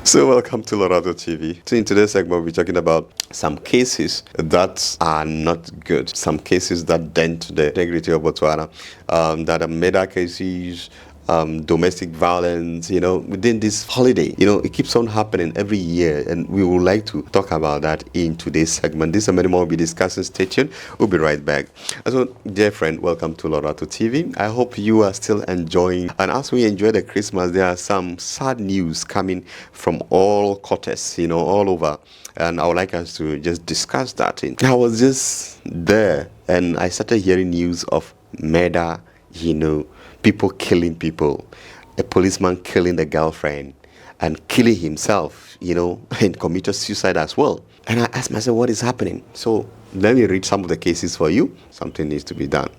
So welcome to LORATO TV. So in today's segment, we're talking about some cases that are not good. Some cases that dent the integrity of Botswana, that are murder cases, domestic violence, within this holiday. It keeps on happening every year, and we would like to talk about that in today's segment. This and many more we'll be discussing. Stay tuned. We'll be right back. So, dear friend, welcome to LORATO TV. I hope you are still enjoying. And as we enjoy the Christmas, there are some sad news coming from all quarters, all over. And I would like us to just discuss that. I was just there, and I started hearing news of murder, people killing people, a policeman killing the girlfriend and killing himself, and committed suicide as well. And I asked myself, what is happening? So let me read some of the cases for you. Something needs to be done.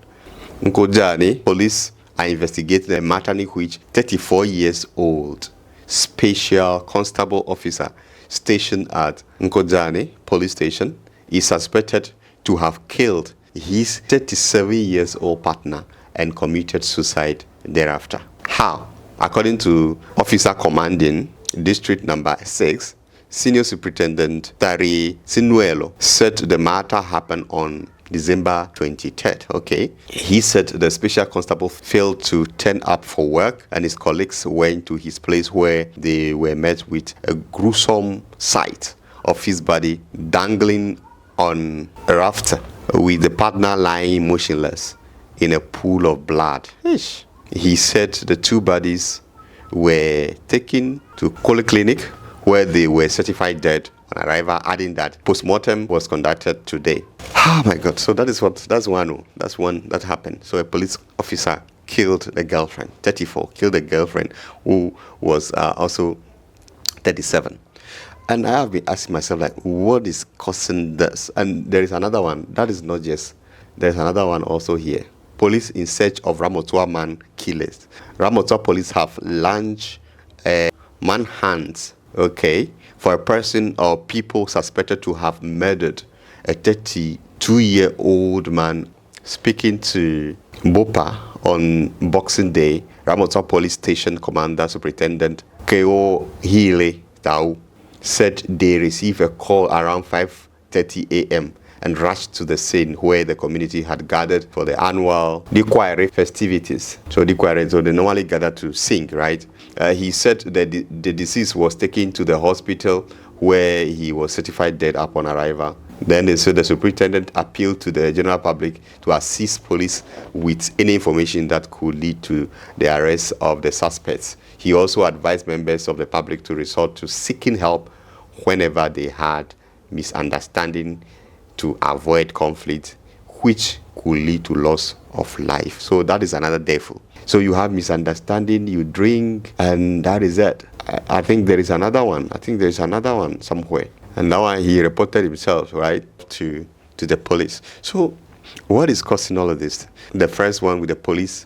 Ncojane, police are investigating a matter in which 34 years old special constable officer stationed at Ncojane police station is suspected to have killed his 37 years old partner and committed suicide thereafter. How? According to officer commanding district number 6, Senior Superintendent Tari Sinuelo said the matter happened on December 23rd. Okay. He said the special constable failed to turn up for work, and his colleagues went to his place where they were met with a gruesome sight of his body dangling on a rafter with the partner lying motionless in a pool of blood. Ish. He said the two bodies were taken to Polyclinic where they were certified dead on arrival, adding that post-mortem was conducted today. Oh my God. So that's one that happened. So a police officer killed the girlfriend, 34, killed the girlfriend who was also 37. And I have been asking myself, what is causing this? And there is another one. There's another one also here. Police in search of Ramotoa man killers. Ramotoa police have launched a manhunt, for a person or people suspected to have murdered a 32-year-old man. Speaking to Bopa on Boxing Day, Ramotoa Police Station Commander Superintendent Keo Hile Tau said they received a call around 5:30 a.m. and rushed to the scene where the community had gathered for the annual Dikware festivities. So they normally gather to sing, right? He said that the deceased was taken to the hospital where he was certified dead upon arrival. Then they said the superintendent appealed to the general public to assist police with any information that could lead to the arrest of the suspects. He also advised members of the public to resort to seeking help whenever they had misunderstanding to avoid conflict, which could lead to loss of life. So that is another devil. So you have misunderstanding, you drink, and that is it. I think there is another one. Somewhere. And now he reported himself, right, to the police. So what is causing all of this? The first one with the police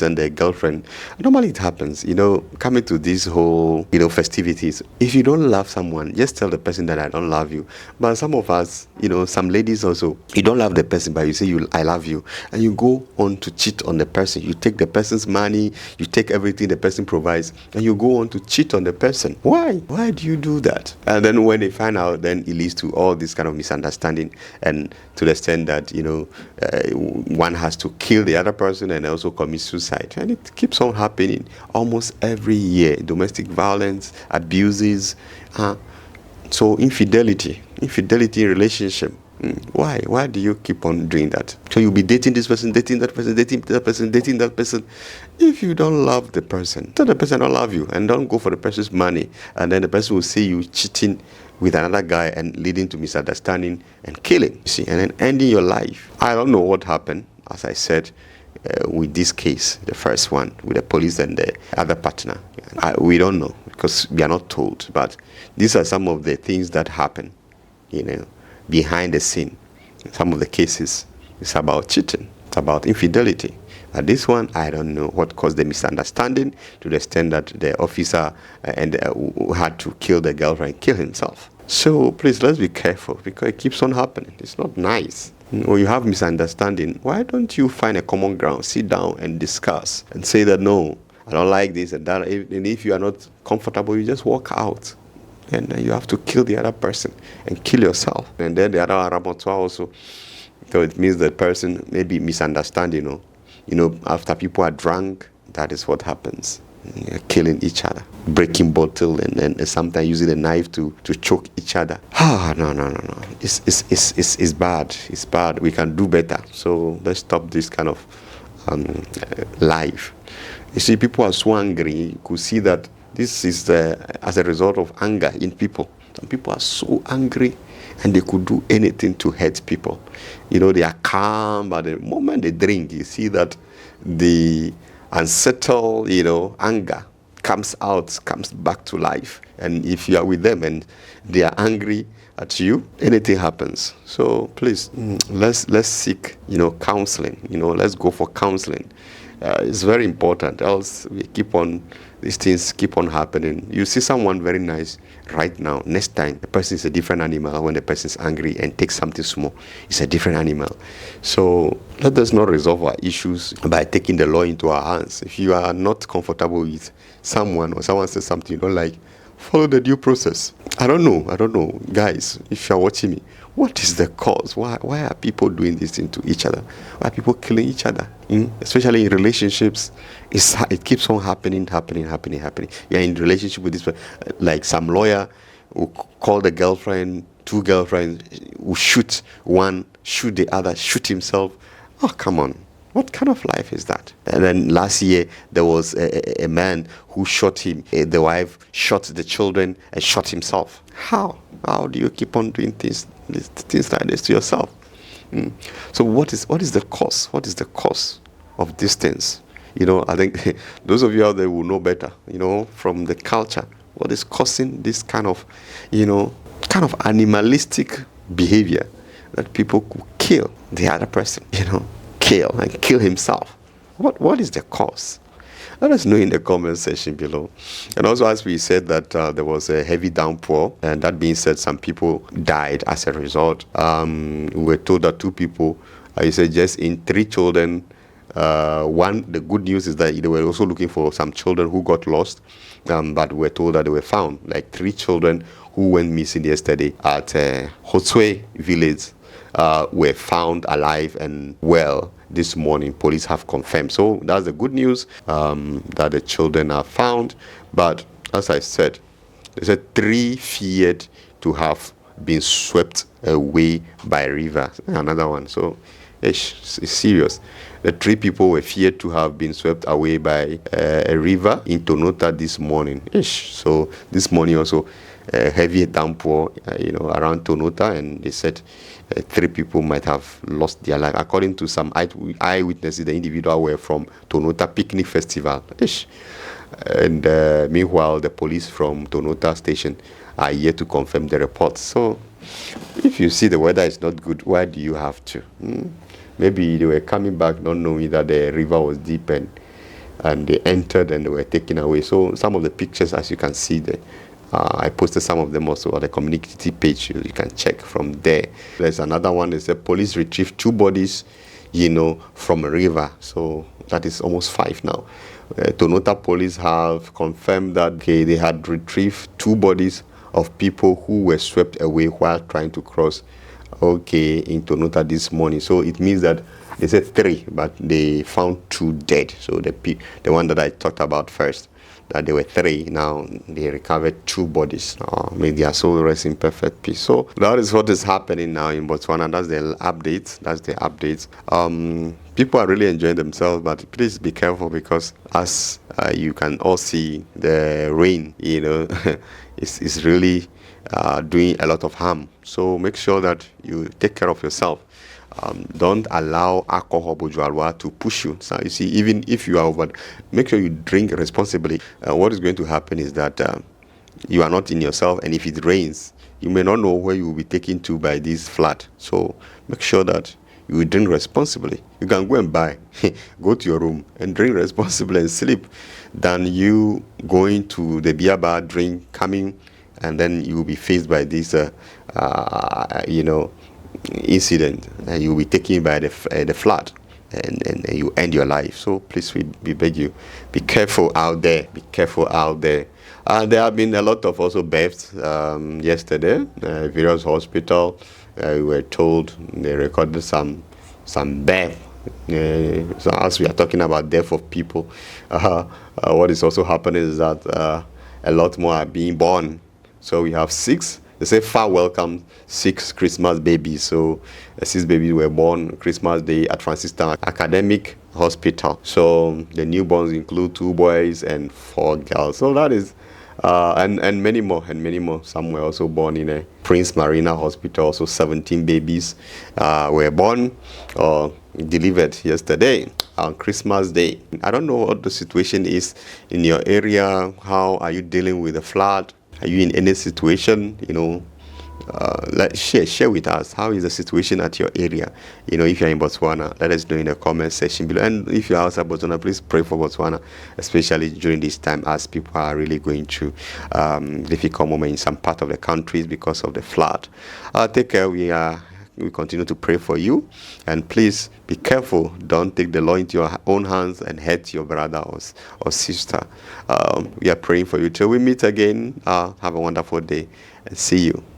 and their girlfriend. Normally it happens, coming to these whole, festivities. If you don't love someone, just tell the person that I don't love you. But some of us, some ladies also, you don't love the person, but you say I love you. And you go on to cheat on the person. You take the person's money, you take everything the person provides, and you go on to cheat on the person. Why? Why do you do that? And then when they find out, then it leads to all this kind of misunderstanding, and to the extent that, one has to kill the other person and also commit suicide. And it keeps on happening almost every year. Domestic violence, abuses, so infidelity in relationship. Why do you keep on doing that? So you'll be dating this person, dating that person, dating that person, dating that person. If you don't love the person, tell the person I don't love you, and don't go for the person's money. And then the person will see you cheating with another guy and leading to misunderstanding and killing. You see, and then ending your life. I don't know what happened, as I said, with this case, the first one with the police and the other partner. We don't know because we are not told. But these are some of the things that happen, behind the scene. Some of the cases, it's about cheating, it's about infidelity. But this one, I don't know what caused the misunderstanding to the extent that the officer had to kill the girlfriend, kill himself. So please, let's be careful because it keeps on happening. It's not nice. Or you have misunderstanding. Why don't you find a common ground, sit down and discuss and say that no, I don't like this and that. And if you are not comfortable, you just walk out. and you have to kill the other person and kill yourself. And then the other Aramotoa also, so it means that person maybe misunderstanding, after people are drunk, that is what happens. You're killing each other, breaking bottle, and sometimes using a knife to choke each other. No. It's bad. It's bad. We can do better. So let's stop this kind of life. You see, people are so angry. You could see that this is as a result of anger in people. Some people are so angry and they could do anything to hurt people. They are calm, but the moment they drink, you see that the unsettled, anger comes back to life. And if you are with them and they are angry at you, anything happens. So please, let's seek, counseling. Let's go for counseling. It's very important. Else these things keep on happening. You see someone very nice right now. Next time, the person is a different animal. When the person is angry and takes something small, it's a different animal. So let us not resolve our issues by taking the law into our hands. If you are not comfortable with someone, or someone says something you don't like, follow the due process. I don't know. Guys, if you are watching me, what is the cause? Why are people doing this thing to each other? Why are people killing each other? Especially in relationships, it keeps on happening. You're in relationship with this, like some lawyer who call the girlfriend, two girlfriends, who shoot one, shoot the other, shoot himself. Oh, come on. What kind of life is that? And then last year, there was a man who shot him. The wife shot the children and shot himself. How? How do you keep on doing things like this to yourself? So what is the cause? What is the cause of these things? I think those of you out there will know better, from the culture. What is causing this kind of animalistic behavior that people could kill the other person, kill himself? What is the cause? Let us know in the comment section below. And also, as we said that there was a heavy downpour, and that being said, some people died as a result. We were told that 2 people, you said just in 3 children. One, the good news is that they were also looking for some children who got lost, but we were told that they were found. Like 3 children who went missing yesterday at Hotswe village were found alive and well this morning. Police have confirmed. So that's the good news, that the children are found. But as I said, they said 3 feared to have been swept away by a river. Another one. So it's serious. The 3 people were feared to have been swept away by a river in Tonota this morning. So this morning also, heavy downpour, around Tonota, and they said 3 people might have lost their life. According to some eyewitnesses, the individual were from Tonota Picnic Festival. And meanwhile, the police from Tonota Station are yet to confirm the report. So if you see the weather is not good, why do you have to? Maybe they were coming back not knowing that the river was deep, and they entered and they were taken away. So some of the pictures, as you can see there, I posted some of them also on the community page. You can check from there. There's another one. They said police retrieved 2 bodies, from a river. So that is almost 5 now. Tonota police have confirmed that they had retrieved 2 bodies of people who were swept away while trying to cross in Tonota this morning. So it means that they said 3, but they found 2 dead. So the one that I talked about first, that there were 3, now they recovered 2 bodies. May their soul rest in perfect peace. So that is what is happening now in Botswana. That's the updates. People are really enjoying themselves, but please be careful, because as you can all see, the rain, is really doing a lot of harm. So make sure that you take care of yourself. Don't allow alcohol to push you. So you see, even if you are over, make sure you drink responsibly. What is going to happen is that you are not in yourself, and if it rains, you may not know where you will be taken to by this flood. So make sure that you drink responsibly. You can go and go to your room and drink responsibly and sleep, than you going to the beer bar, drink, coming, and then you will be faced by this, incident, and you will be taken by the flood, and you end your life. So please, we beg you, be careful out there. And there have been a lot of also births yesterday. Various hospital, we were told they recorded some birth. So as we are talking about death of people, what is also happening is that a lot more are being born. So we have six. They say far welcome 6 Christmas babies. So 6 babies were born Christmas Day at Franciscan Academic Hospital. So the newborns include 2 boys and 4 girls. So that is and many more, and many more. Some were also born in a Prince Marina Hospital. So 17 babies were born or delivered yesterday on Christmas Day. I don't know what the situation is in your area. How are you dealing with the flood? Are you in any situation? Share with us. How is the situation at your area? If you're in Botswana, let us know in the comment section below. And if you're outside Botswana, please pray for Botswana, especially during this time as people are really going through difficult moments in some part of the countries because of the flood. Take care. We continue to pray for you, and please be careful. Don't take the law into your own hands and hurt your brother or sister. We are praying for you till we meet again. Have a wonderful day and see you.